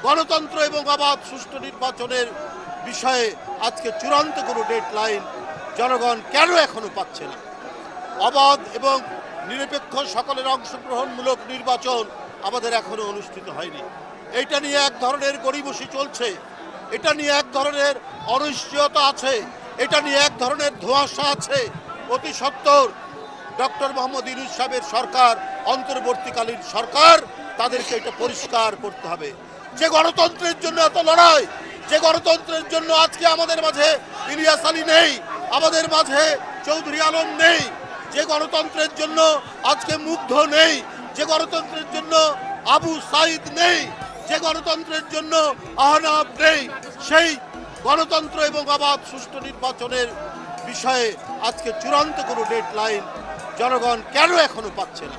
গণতন্ত্র এবং অবাধ সুষ্ঠু নির্বাচনের বিষয়ে আজকে চূড়ান্ত কোনো ডেডলাইন জনগণ কেন এখনো পাচ্ছে না? অবাধ এবং নিরপেক্ষ সকলের অংশগ্রহণমূলক নির্বাচন আমাদের এখনো অনুষ্ঠিত হয়নি। এটা নিয়ে এক ধরনের গড়িমসি চলছে, এটা নিয়ে এক ধরনের অনিশ্চয়তা আছে, এটা নিয়ে এক ধরনের ধোঁয়াশা আছে। অতি সত্বর ডক্টর মোহাম্মদ ইউনূস সাহেবের সরকার, অন্তর্বর্তীকালীন সরকার, তাদেরকে এটা পরিষ্কার করতে হবে। যে গণতন্ত্রের জন্য এত লড়াই, যে গণতন্ত্রের জন্য আজকে আমাদের মাঝে ইলিয়াস আলী নেই, আমাদের মাঝে চৌধুরী আলম নেই, যে গণতন্ত্রের জন্য আজকে মুগ্ধ নেই, যে গণতন্ত্রের জন্য আবু সাইদ নেই, যে গণতন্ত্রের জন্য আহনাব নেই, সেই গণতন্ত্র এবং অবাধ সুষ্ঠু নির্বাচনের বিষয়ে আজকে চূড়ান্ত কোনো ডেডলাইন জনগণ কেন এখনো পাচ্ছে না?